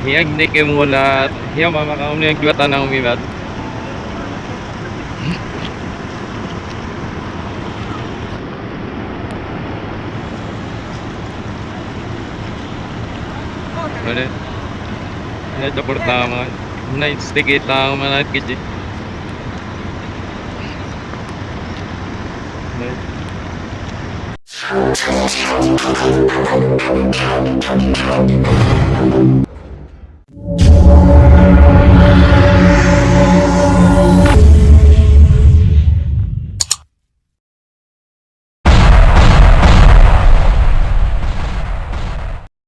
Hiyag ni mula hiya mama kaum ni giwatan ng umibat. Ada. Ito pertama. Night stick kita manat kiji.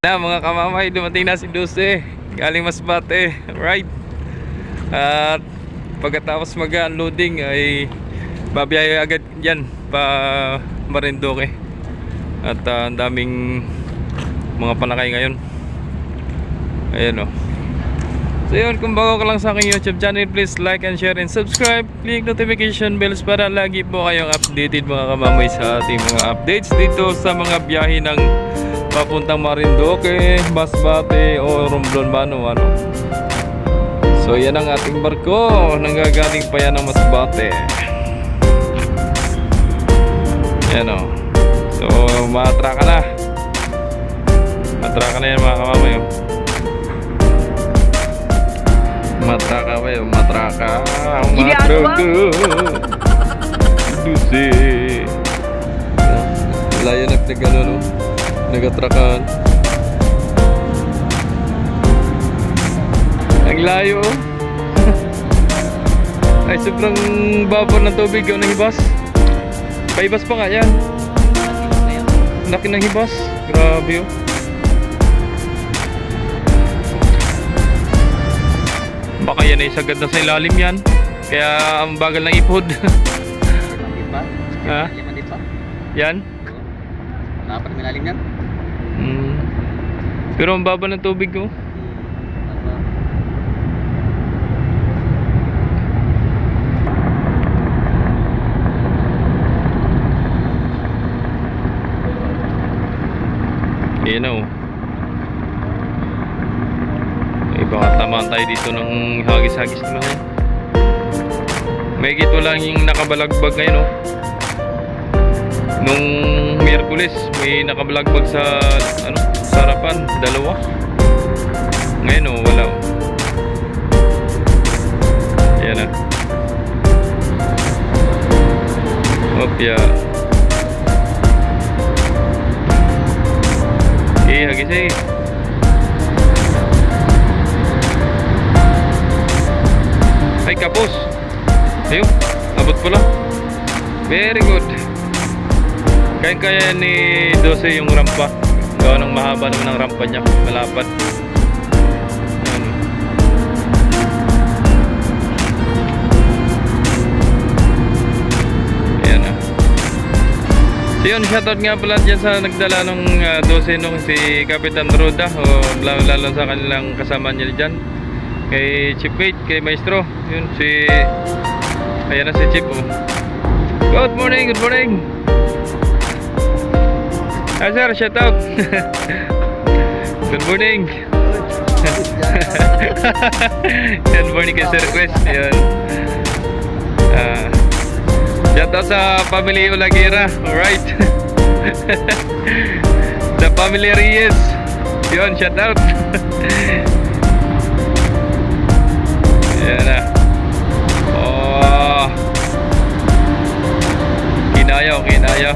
Na mga kamamay, dumating na si Dose galing Masbate, right? At pagkatapos mag-unloading ay babiyahe agad yan pa Marinduque. At ang daming mga panakay ngayon. Ayan o. So yun, kung bago ka lang sa aking YouTube channel, please like and share and subscribe. Click notification bells para lagi po kayong updated mga kamamay sa ating mga updates dito sa mga biyahe ng papuntang Marinduque, Masbate o Romblon Mano, ano. So yan ang ating barko, nanggagaling pa yan ng Masbate. Yan o. So matraka na. Matraka na yan mga kamamay. Matraka ba yun? Matraka. Matraka. Dusi. Layo nagtagano no. Nagatrakan. Ang layo. Ay sobrang babaw ng tubig yung nahibas. Paibas pa nga yan. Laki ng hibas. Grabe oh. Baka yan ay sagad na sa ilalim yan. Kaya ang bagal ng ipod. Ha? Yan? Dapat malalim yan. Pero ang baba ng tubig ko. Ayan o. Baka tamaan tayo dito ng hagis-hagis naman. May gito lang yung nakabalagbag ngayon o. Nung Miyerkules may nakabalagbag sa ano, sarapan, dalawa. Ngayon o, wala o. Ayan na. Opya. Okay, hagis eh. Ay, kapos. Ayun, abot pala. Very good. Kaya ni Dose yung rampa. Gawa ng mahaba naman ang rampa niya. Malapad. Ayan na. So yun, shoutout nga pala dyan sa nagdala ng Dose nung si Kapitan Roda. O lalo sa kanilang kasama niya dyan. Kay Chief Kate, kay Maestro. Yun, si... Ayan na si Chief oh. Good morning, good morning. Ah sir, shout out. Good morning. Good morning kay Sir Quest. Ayan. Shout out sa family Olaguera. Alright. The family Reyes. Yun, shout out. Ayan na. Oh. Kinaya.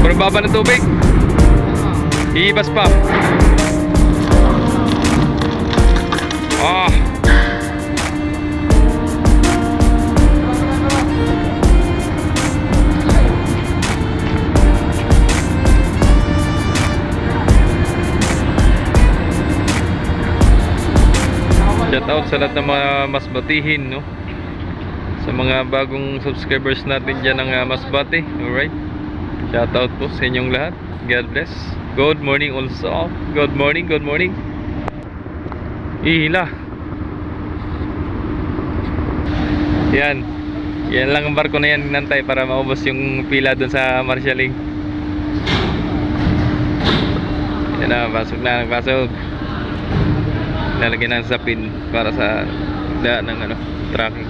Pero baba ng tubig. Iibas pa. Ah. Shout out sa lahat ng mga Masbatihin, no? Sa mga bagong subscribers natin dyan ng Masbate. Alright. Shout out po sa inyong lahat. God bless. Good morning also. Good morning, good morning. Ihila. Yan. Yan lang ang barko na yan nantay para maubos yung pila dun sa marshalling. Yan na, pasok na, pasok. lalagyan ng sapin para sa daan ng ano, tracking.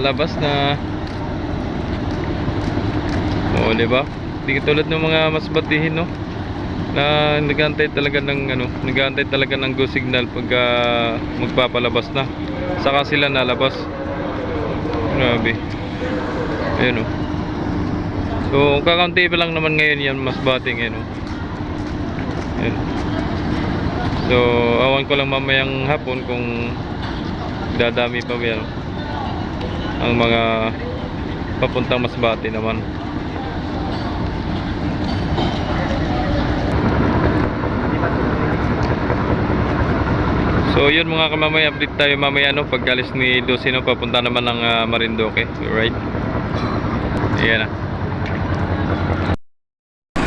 Labas na. Oo, diba? Di katulad ng mga mas batihin, no? Na nag-aantay talaga ng go signal pagka magpapalabas na. Saka sila nalabas. Grabe. Ayun, no? So, kakaunti pa lang naman ngayon yan, mas bating, no? Ayun. So, awan ko lang mamayang hapon kung dadami pa ba yan, no? Ang mga papuntang Masbate naman. So yun mga kamamay, update tayo mamaya no, pag alis ni Dosino papunta naman ng Marinduque. Alright. Ayan na.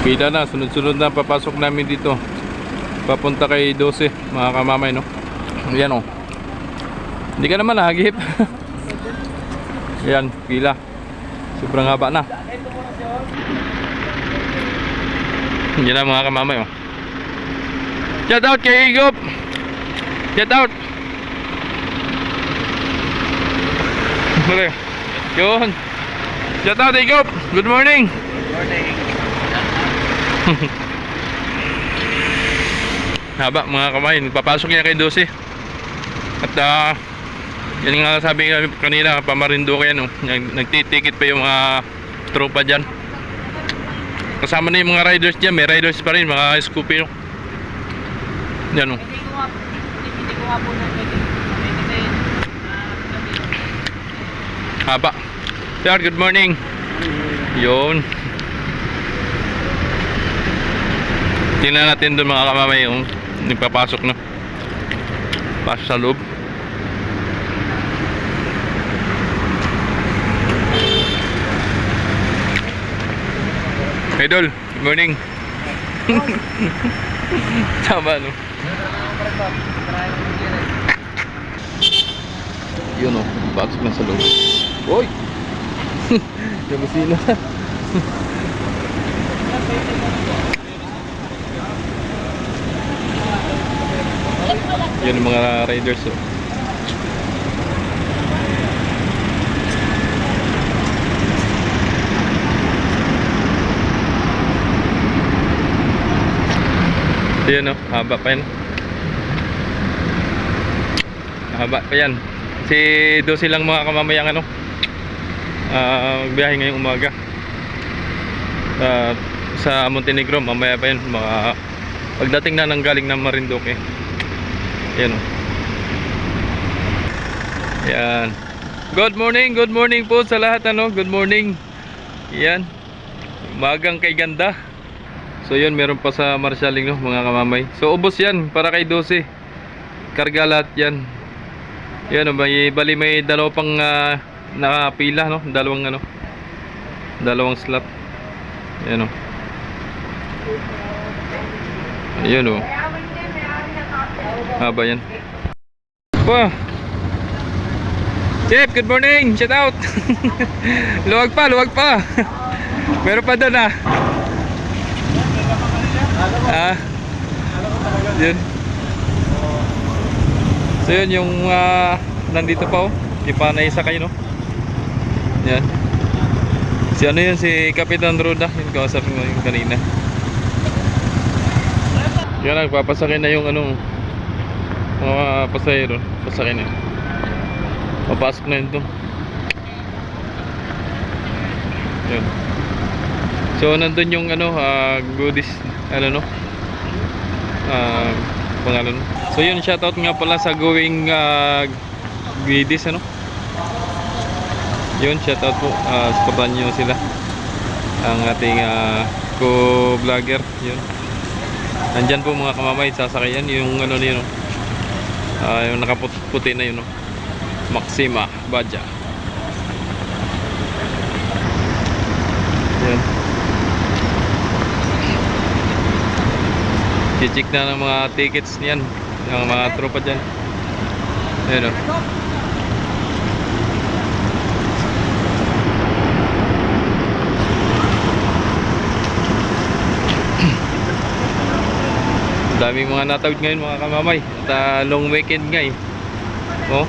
Pila na, sunod-sunod na papasok namin dito. Papunta kay 12 mga kamamay no. Ayan o. Hindi ka naman nahagip. Ayan, pila. Sobrang haba na. Yan na mga kamamay, oh. Shout out kay Igop. Shout out. Yun. Shout out Igop. Good morning. Good morning. Haba mga kamay. Papasok niya kay 12. At yan nga sabi nga kanina, Marinduque yan, oh. Nagtitikit pa yung mga tropa dyan. Kasama na yung mga riders dyan. May riders pa rin, mga Scoopy, no? Yan, oh. Haba. Sir, good morning. Yun. Tingnan natin doon mga kamamay yung nagpapasok na. Pasok sa loob. Idol, good morning. Tama no. Yun o, pasok na sa loob. Uy! Yung busina. Yan yung mga riders oh. Yan oh, haba pa yan. Haba pa yan. Si 12 lang mga kamamayang ano, magbiyahe ngayong umaga sa Montenegro. Mamaya pa yan, mga pagdating na ng galing ng Marinduque. Yan oh. Yan. Good morning po sa lahat ano. Good morning. Yan. Umagang kay ganda. So yun, meron pa sa marshalling no mga kamamay. So ubos yan para kay 12. Karga lahat yan. Yan, may bali may dalawa pang nakapila no, dalawang slot. Yan oh. Ayun oh. Haba yan. Pa. Chef, good morning. Shout out. Luwag pa. Meron pa doon ah. Yun. So yun yung nandito pa oh. Di pa naisakay no. Yan. Si ano yun, si Kapitan Roda. Yung kausapin mo yung kanina. Yan, nagpapasakay na yung ano, mga pasahero. Pasakay na. Papasok na yun to. Yan. So nandun yung ano, goodies, ano no, pangalan. So yun, shoutout nga pala sa Going Guidis, ano? Yun, shoutout po. Supportan nyo sila. Ang ating co-vlogger. Yun. Nandyan po mga kamamay, sasakyan. Yung ano yun, yung nakaputi na yun, Maxima Badja. Yan. I-check na ng mga tickets niyan, ng mga tropa dyan. Ayan, daming mga natawid ngayon mga kamamay. At long weekend nga eh. Oh.